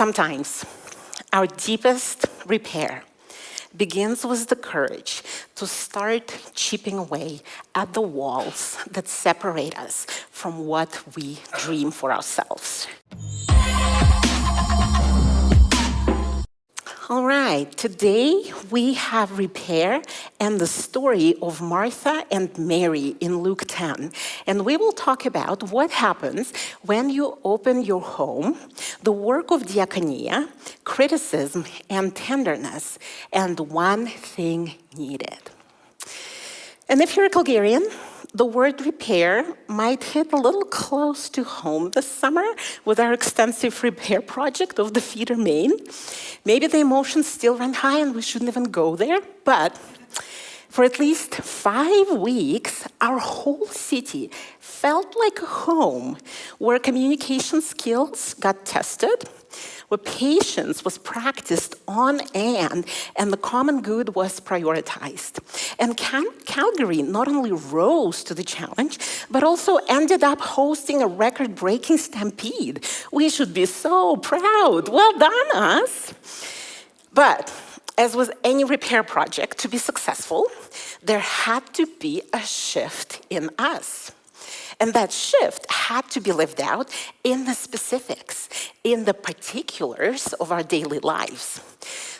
Sometimes our deepest repair begins with the courage to start chipping away at the walls that separate us from what we dream for ourselves. All right, today we have repair and the story of Martha and Mary in Luke 10. And we will talk about what happens when you open your home, the work of diakonia, criticism, and tenderness, and one thing needed. And if you're a Bulgarian, the word repair might hit a little close to home this summer with our extensive repair project of the feeder main. Maybe the emotions still run high and we shouldn't even go there, but for at least 5 weeks, our whole city felt like a home where communication skills got tested, where patience was practiced on and the common good was prioritized. And Calgary not only rose to the challenge, but also ended up hosting a record-breaking stampede. We should be so proud. Well done, us. But as with any repair project, to be successful, there had to be a shift in us. And that shift had to be lived out in the specifics, in the particulars of our daily lives,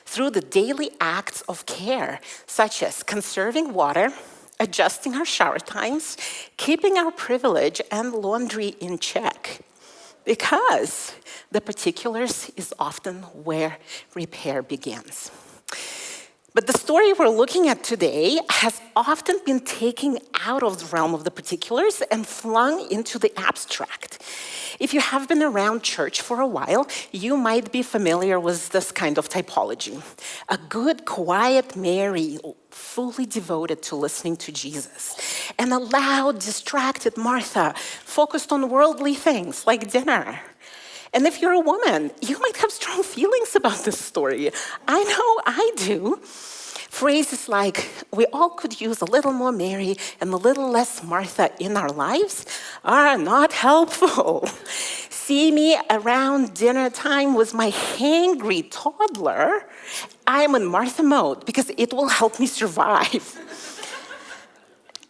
through the daily acts of care, such as conserving water, adjusting our shower times, keeping our privilege and laundry in check. Because the particulars is often where repair begins. But the story we're looking at today has often been taken out of the realm of the particulars and flung into the abstract. If you have been around church for a while, you might be familiar with this kind of typology. A good, quiet Mary, fully devoted to listening to Jesus. And a loud, distracted Martha, focused on worldly things like dinner. And if you're a woman, you might have strong feelings about this story. I know I do. Phrases like, we all could use a little more Mary and a little less Martha in our lives are not helpful. See me around dinner time with my hangry toddler, I'm in Martha mode because it will help me survive.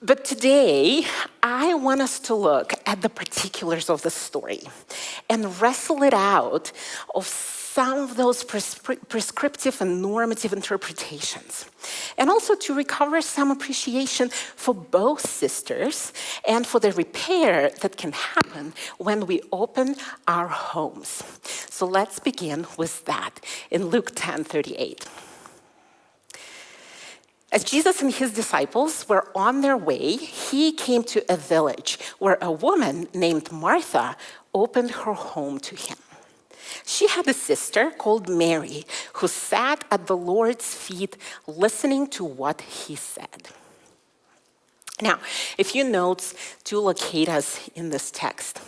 But today, I want us to look at the particulars of the story and wrestle it out of some of those prescriptive and normative interpretations. And also to recover some appreciation for both sisters and for the repair that can happen when we open our homes. So let's begin with that in Luke 10:38. As Jesus and his disciples were on their way, he came to a village where a woman named Martha opened her home to him. She had a sister called Mary who sat at the Lord's feet listening to what he said. Now, a few notes to locate us in this text.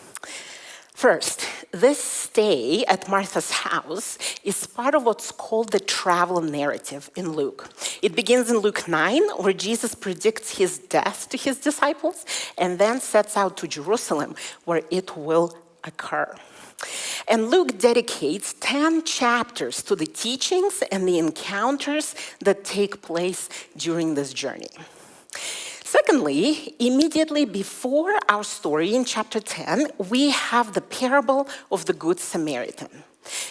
First, this stay at Martha's house is part of what's called the travel narrative in Luke. It begins in Luke 9, where Jesus predicts his death to his disciples and then sets out to Jerusalem, where it will occur. And Luke dedicates 10 chapters to the teachings and the encounters that take place during this journey. Secondly, immediately before our story in chapter 10, we have the parable of the Good Samaritan.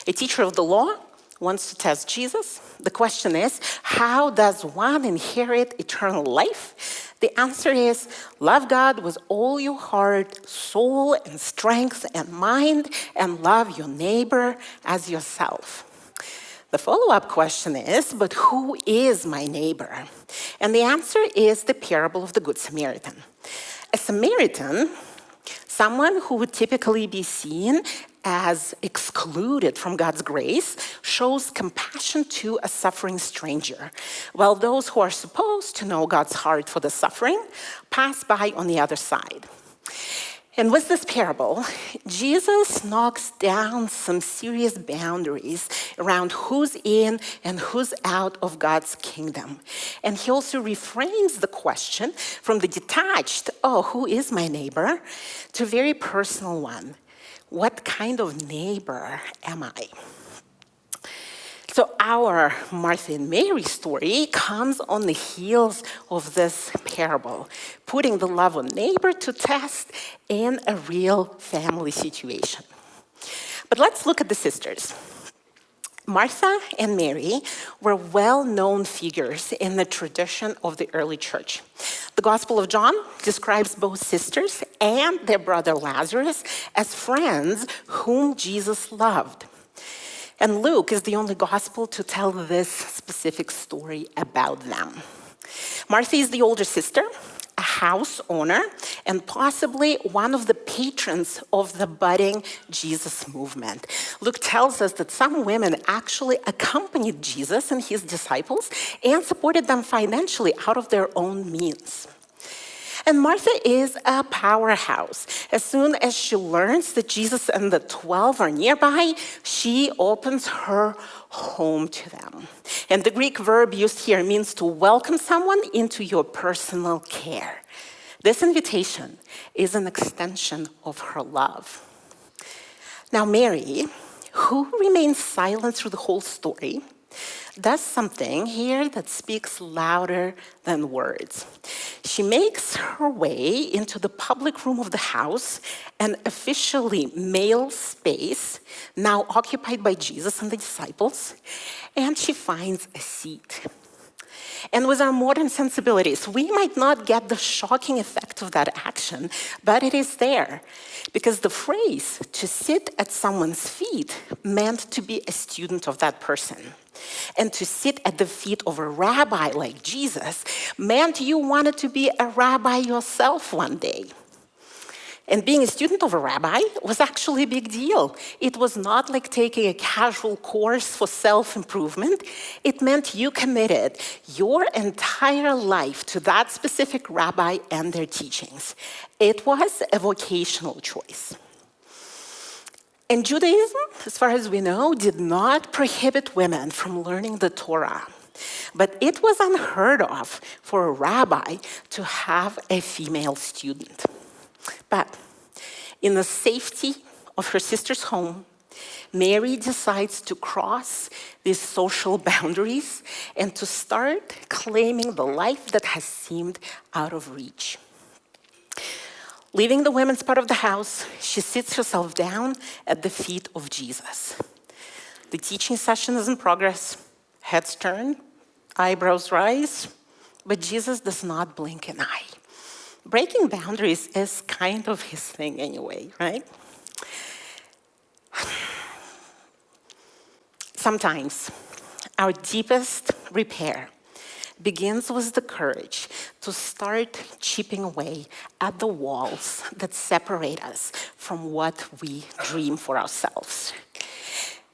A teacher of the law wants to test Jesus. The question is, how does one inherit eternal life? The answer is, love God with all your heart, soul, and strength and mind, and love your neighbor as yourself. The follow-up question is, but who is my neighbor? And the answer is the parable of the Good Samaritan. A Samaritan, someone who would typically be seen as excluded from God's grace, shows compassion to a suffering stranger, while those who are supposed to know God's heart for the suffering pass by on the other side. And with this parable, Jesus knocks down some serious boundaries around who's in and who's out of God's kingdom. And he also reframes the question from the detached, oh, who is my neighbor, to a very personal one. What kind of neighbor am I? So our Martha and Mary story comes on the heels of this parable, putting the love of neighbor to test in a real family situation. But let's look at the sisters. Martha and Mary were well-known figures in the tradition of the early church. The Gospel of John describes both sisters and their brother Lazarus as friends whom Jesus loved. And Luke is the only gospel to tell this specific story about them. Martha is the older sister, a house owner, and possibly one of the patrons of the budding Jesus movement. Luke tells us that some women actually accompanied Jesus and his disciples and supported them financially out of their own means. And Martha is a powerhouse. As soon as she learns that Jesus and the 12 are nearby, she opens her home to them. And the Greek verb used here means to welcome someone into your personal care. This invitation is an extension of her love. Now, Mary, who remains silent through the whole story, does something here that speaks louder than words. She makes her way into the public room of the house, an officially male space, now occupied by Jesus and the disciples, and she finds a seat. And with our modern sensibilities, we might not get the shocking effect of that action, but it is there. Because the phrase, to sit at someone's feet, meant to be a student of that person. And to sit at the feet of a rabbi like Jesus meant you wanted to be a rabbi yourself one day. And being a student of a rabbi was actually a big deal. It was not like taking a casual course for self-improvement. It meant you committed your entire life to that specific rabbi and their teachings. It was a vocational choice. And Judaism, as far as we know, did not prohibit women from learning the Torah. But it was unheard of for a rabbi to have a female student. But in the safety of her sister's home, Mary decides to cross these social boundaries and to start claiming the life that has seemed out of reach. Leaving the women's part of the house, she sits herself down at the feet of Jesus. The teaching session is in progress, heads turn, eyebrows rise, but Jesus does not blink an eye. Breaking boundaries is kind of his thing anyway, right? Sometimes our deepest repair begins with the courage to start chipping away at the walls that separate us from what we dream for ourselves.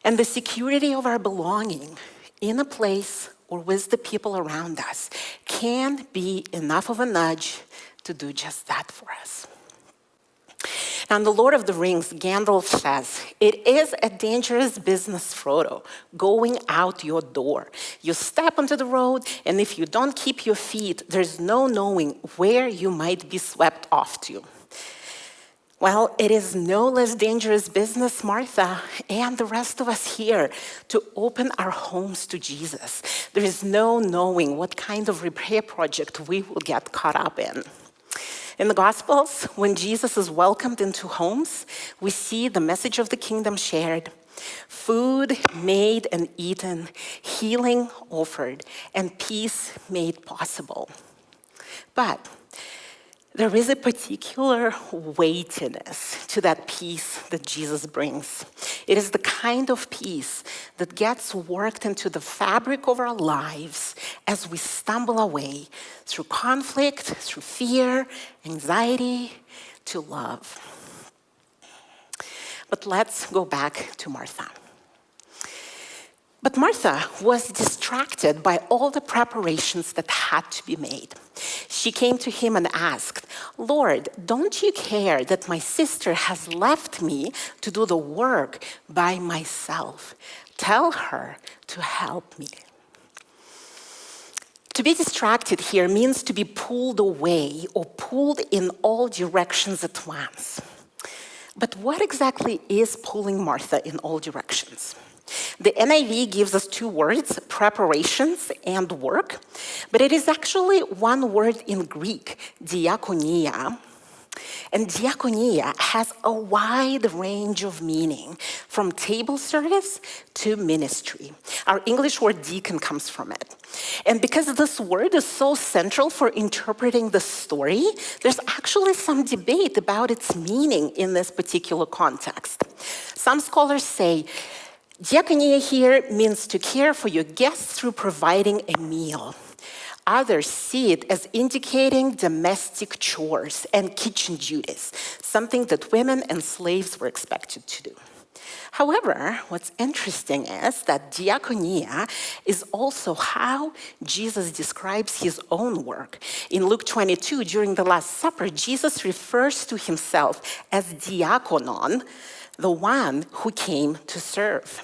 And the security of our belonging in a place or with the people around us can be enough of a nudge to do just that for us. Now, in The Lord of the Rings, Gandalf says, it is a dangerous business, Frodo, going out your door. You step onto the road, and if you don't keep your feet, there's no knowing where you might be swept off to. Well, it is no less dangerous business, Martha, and the rest of us here, to open our homes to Jesus. There is no knowing what kind of repair project we will get caught up in. In the Gospels, when Jesus is welcomed into homes, we see the message of the kingdom shared, food made and eaten, healing offered, and peace made possible. But there is a particular weightiness to that peace that Jesus brings. It is the kind of peace that gets worked into the fabric of our lives as we stumble away through conflict, through fear, anxiety, to love. But let's go back to Martha. But Martha was distracted by all the preparations that had to be made. She came to him and asked, Lord, don't you care that my sister has left me to do the work by myself? Tell her to help me. To be distracted here means to be pulled away or pulled in all directions at once. But what exactly is pulling Martha in all directions? The NIV gives us two words, preparations and work, but it is actually one word in Greek, diakonia. And diakonia has a wide range of meaning, from table service to ministry. Our English word deacon comes from it. And because this word is so central for interpreting the story, there's actually some debate about its meaning in this particular context. Some scholars say, diakonia here means to care for your guests through providing a meal. Others see it as indicating domestic chores and kitchen duties, something that women and slaves were expected to do. However, what's interesting is that diakonia is also how Jesus describes his own work. In Luke 22, during the Last Supper, Jesus refers to himself as diakonon, the one who came to serve.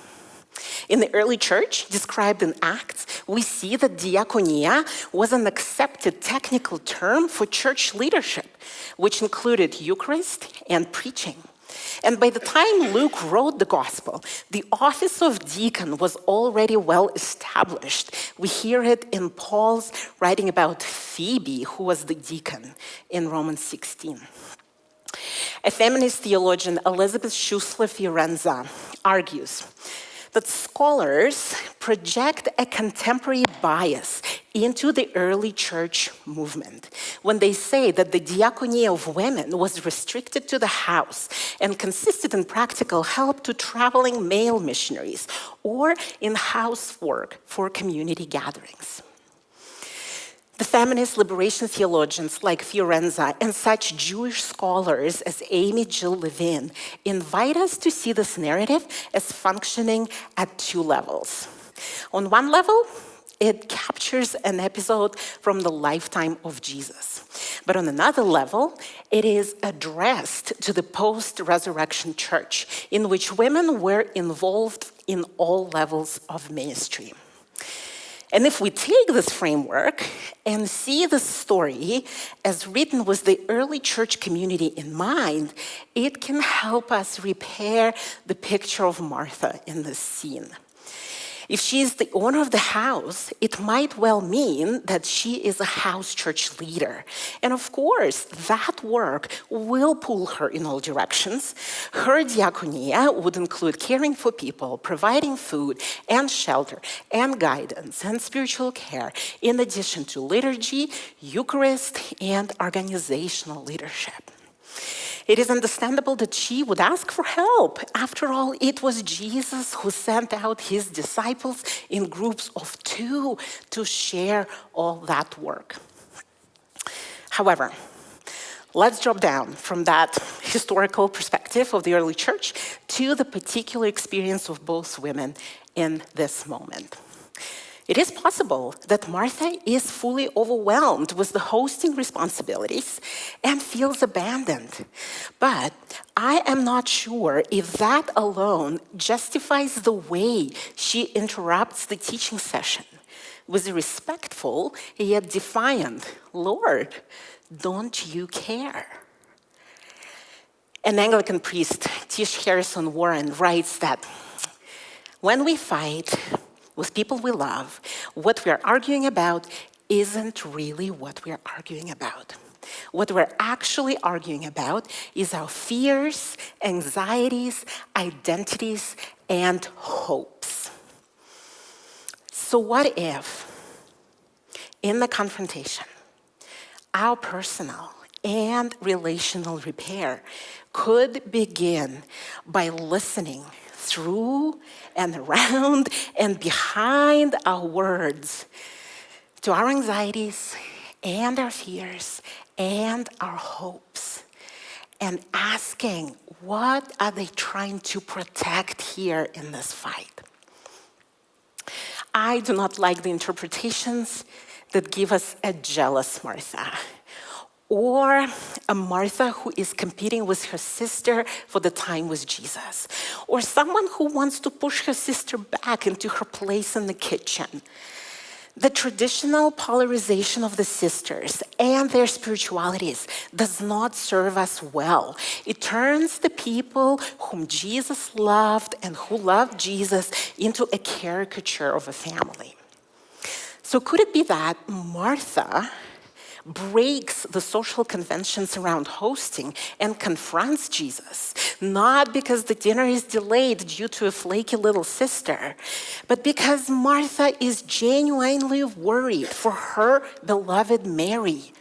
In the early church, described in Acts, we see that diakonia was an accepted technical term for church leadership, which included Eucharist and preaching. And by the time Luke wrote the gospel, the office of deacon was already well established. We hear it in Paul's writing about Phoebe, who was the deacon in Romans 16. A feminist theologian, Elizabeth Schussler Fiorenza, argues that scholars project a contemporary bias into the early church movement when they say that the diakonia of women was restricted to the house and consisted in practical help to traveling male missionaries or in housework for community gatherings. The feminist liberation theologians like Fiorenza and such Jewish scholars as Amy Jill Levin invite us to see this narrative as functioning at two levels. On one level, it captures an episode from the lifetime of Jesus. But on another level, it is addressed to the post-resurrection church in which women were involved in all levels of ministry. And if we take this framework and see the story as written with the early church community in mind, it can help us repair the picture of Martha in this scene. If she is the owner of the house, it might well mean that she is a house church leader. And of course, that work will pull her in all directions. Her diakonia would include caring for people, providing food and shelter and guidance and spiritual care, in addition to liturgy, Eucharist, and organizational leadership. It is understandable that she would ask for help. After all, it was Jesus who sent out his disciples in groups of 2 to share all that work. However, let's drop down from that historical perspective of the early church to the particular experience of both women in this moment. It is possible that Martha is fully overwhelmed with the hosting responsibilities and feels abandoned. But I am not sure if that alone justifies the way she interrupts the teaching session with a respectful yet defiant, "Lord, don't you care?" An Anglican priest, Tish Harrison Warren, writes that when we fight with people we love, what we're arguing about isn't really what we're arguing about. What we're actually arguing about is our fears, anxieties, identities, and hopes. So what if, in the confrontation, our personal and relational repair could begin by listening through and around and behind our words to our anxieties and our fears and our hopes, and asking, what are they trying to protect here in this fight? I do not like the interpretations that give us a jealous Martha, or a Martha who is competing with her sister for the time with Jesus, or someone who wants to push her sister back into her place in the kitchen. The traditional polarization of the sisters and their spiritualities does not serve us well. It turns the people whom Jesus loved and who loved Jesus into a caricature of a family. So could it be that Martha breaks the social conventions around hosting and confronts Jesus, not because the dinner is delayed due to a flaky little sister, but because Martha is genuinely worried for her beloved Mary.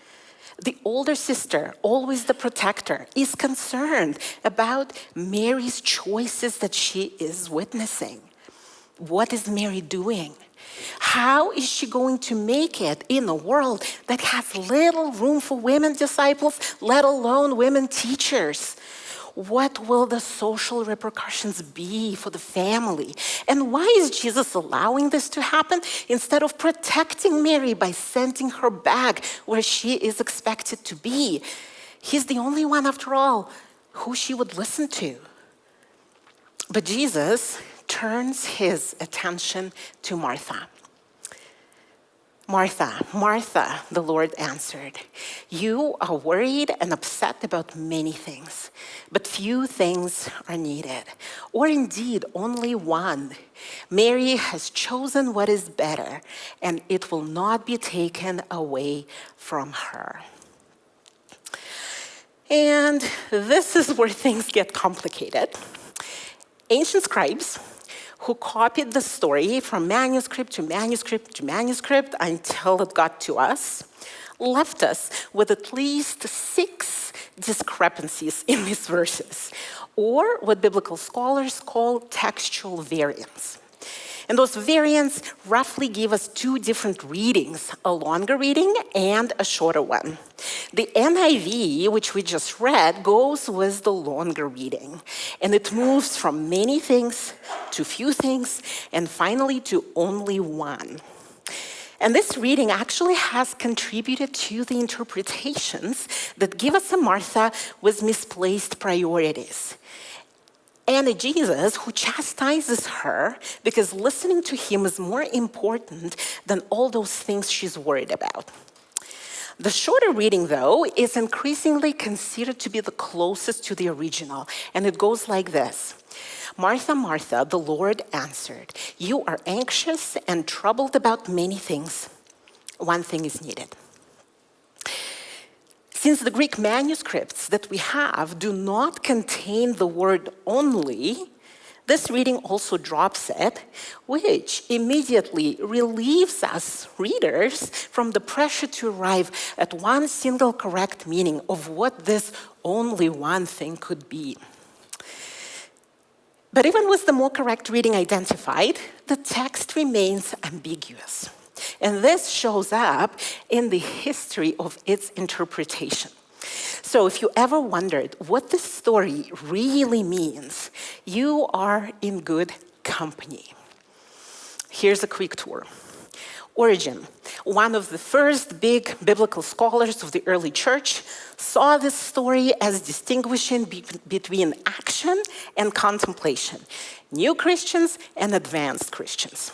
The older sister, always the protector, is concerned about Mary's choices that she is witnessing. What is Mary doing? How is she going to make it in a world that has little room for women disciples, let alone women teachers? What will the social repercussions be for the family? And why is Jesus allowing this to happen instead of protecting Mary by sending her back where she is expected to be? He's the only one, after all, who she would listen to. But Jesus turns his attention to Martha. Martha, Martha, the Lord answered, you are worried and upset about many things, but few things are needed, or indeed only one. Mary has chosen what is better, and it will not be taken away from her. And this is where things get complicated. Ancient scribes who copied the story from manuscript to manuscript to manuscript until it got to us, left us with at least 6 discrepancies in these verses, or what biblical scholars call textual variants. And those variants roughly give us 2 different readings, a longer reading and a shorter one. The NIV, which we just read, goes with the longer reading, and it moves from many things to few things, and finally to only one. And this reading actually has contributed to the interpretations that give us a Martha with misplaced priorities, and a Jesus who chastises her because listening to him is more important than all those things she's worried about. The shorter reading, though, is increasingly considered to be the closest to the original, and it goes like this. Martha, Martha, the Lord answered, you are anxious and troubled about many things. One thing is needed. Since the Greek manuscripts that we have do not contain the word only, this reading also drops it, which immediately relieves us readers from the pressure to arrive at one single correct meaning of what this only one thing could be. But even with the more correct reading identified, the text remains ambiguous. And this shows up in the history of its interpretation. So if you ever wondered what this story really means, you are in good company. Here's a quick tour. Origen, one of the first big biblical scholars of the early church, saw this story as distinguishing between action and contemplation, new Christians and advanced Christians.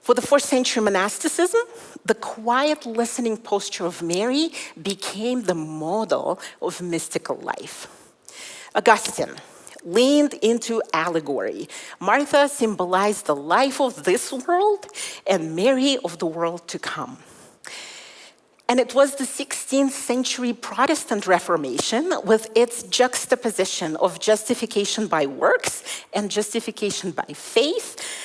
For the 4th century monasticism, the quiet listening posture of Mary became the model of mystical life. Augustine leaned into allegory. Martha symbolized the life of this world and Mary of the world to come. And it was the 16th century Protestant Reformation with its juxtaposition of justification by works and justification by faith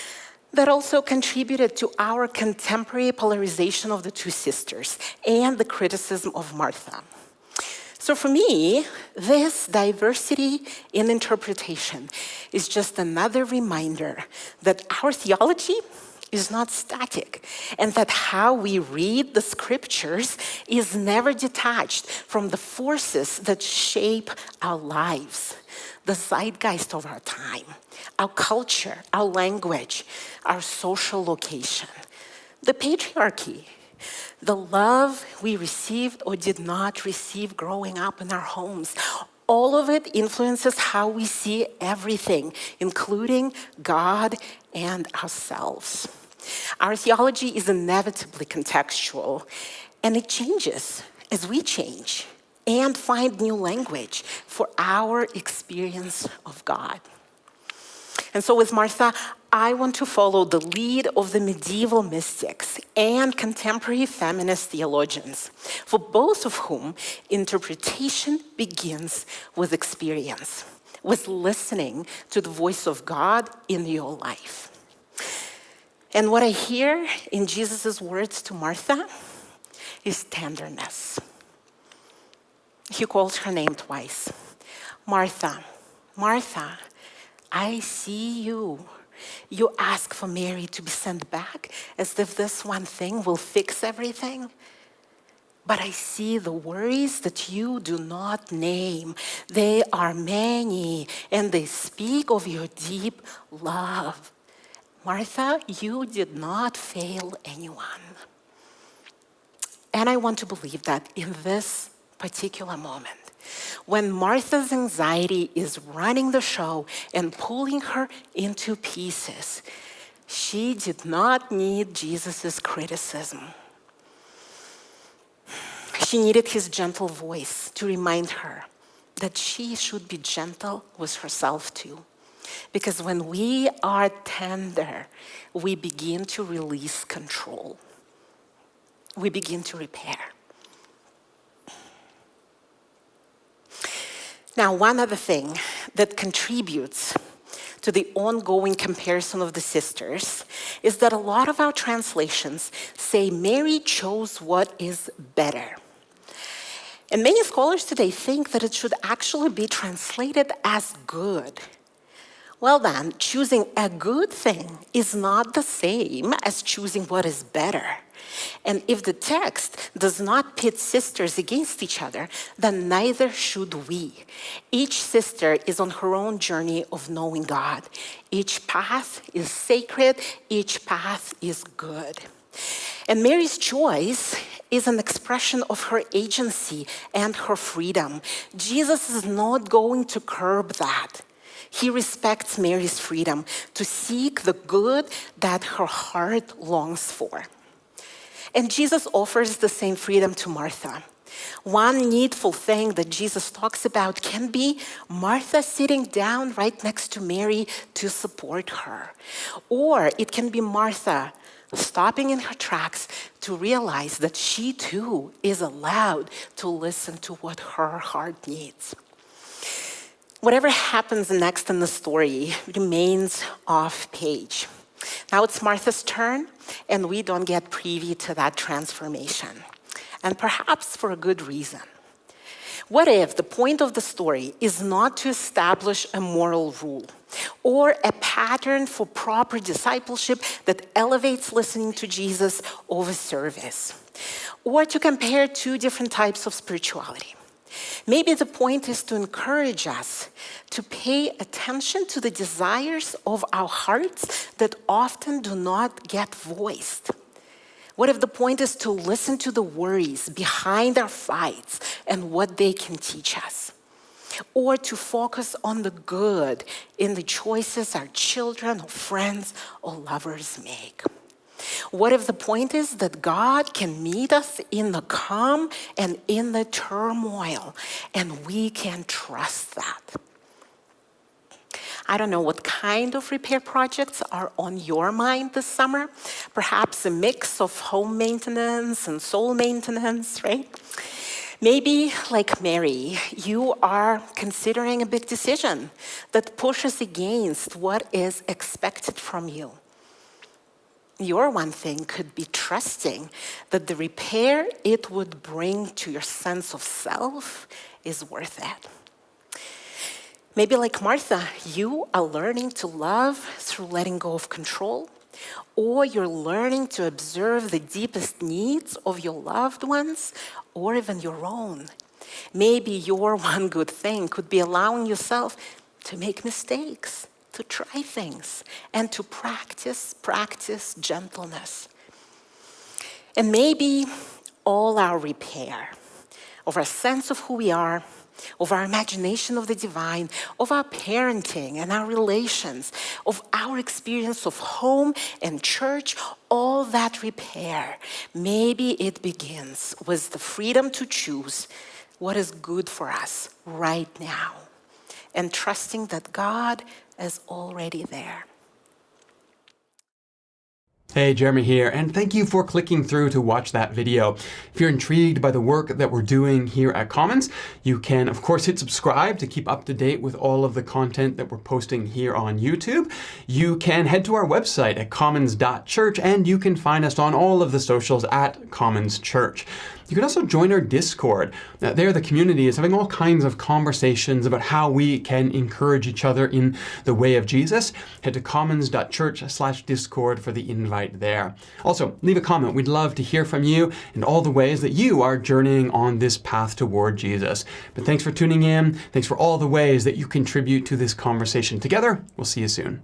that also contributed to our contemporary polarization of the 2 sisters and the criticism of Martha. So for me, this diversity in interpretation is just another reminder that our theology is not static, and that how we read the scriptures is never detached from the forces that shape our lives, the zeitgeist of our time, our culture, our language, our social location, the patriarchy, the love we received or did not receive growing up in our homes. All of it influences how we see everything, including God and ourselves. Our theology is inevitably contextual, and it changes as we change and find new language for our experience of God. And so with Martha, I want to follow the lead of the medieval mystics and contemporary feminist theologians, for both of whom interpretation begins with experience, with listening to the voice of God in your life. And what I hear in Jesus' words to Martha is tenderness. He calls her name twice. Martha, Martha, I see you. You ask for Mary to be sent back as if this one thing will fix everything. But I see the worries that you do not name. They are many, and they speak of your deep love. Martha, you did not fail anyone. And I want to believe that in this particular moment, when Martha's anxiety is running the show and pulling her into pieces, she did not need Jesus' criticism. She needed his gentle voice to remind her that she should be gentle with herself too. Because when we are tender, we begin to release control. We begin to repair. Now, one other thing that contributes to the ongoing comparison of the sisters is that a lot of our translations say Mary chose what is better. And many scholars today think that it should actually be translated as good. Well then, choosing a good thing is not the same as choosing what is better. And if the text does not pit sisters against each other, then neither should we. Each sister is on her own journey of knowing God. Each path is sacred, each path is good. And Mary's choice is an expression of her agency and her freedom. Jesus is not going to curb that. He respects Mary's freedom to seek the good that her heart longs for. And Jesus offers the same freedom to Martha. One needful thing that Jesus talks about can be Martha sitting down right next to Mary to support her. Or it can be Martha stopping in her tracks to realize that she too is allowed to listen to what her heart needs. Whatever happens next in the story remains off page. Now it's Martha's turn, and we don't get privy to that transformation. And perhaps for a good reason. What if the point of the story is not to establish a moral rule or a pattern for proper discipleship that elevates listening to Jesus over service, or to compare two different types of spirituality? Maybe the point is to encourage us to pay attention to the desires of our hearts that often do not get voiced. What if the point is to listen to the worries behind our fights and what they can teach us? Or to focus on the good in the choices our children or friends or lovers make? What if the point is that God can meet us in the calm and in the turmoil, and we can trust that? I don't know what kind of repair projects are on your mind this summer. Perhaps a mix of home maintenance and soul maintenance, right? Maybe, like Mary, you are considering a big decision that pushes against what is expected from you. Your one thing could be trusting that the repair it would bring to your sense of self is worth it. Maybe like Martha, you are learning to love through letting go of control, or you're learning to observe the deepest needs of your loved ones, or even your own. Maybe your one good thing could be allowing yourself to make mistakes, to try things, and to practice gentleness. And maybe all our repair of our sense of who we are, of our imagination of the divine, of our parenting and our relations, of our experience of home and church, all that repair, maybe it begins with the freedom to choose what is good for us right now, and trusting that God is already there. Hey, Jeremy here, and thank you for clicking through to watch that video. If you're intrigued by the work that we're doing here at Commons, you can, of course, hit subscribe to keep up to date with all of the content that we're posting here on YouTube. You can head to our website at commons.church, and you can find us on all of the socials at Commons Church. You can also join our Discord. There, the community is having all kinds of conversations about how we can encourage each other in the way of Jesus. Head to commons.church/Discord for the invite there. Also, leave a comment. We'd love to hear from you and all the ways that you are journeying on this path toward Jesus. But thanks for tuning in. Thanks for all the ways that you contribute to this conversation together. We'll see you soon.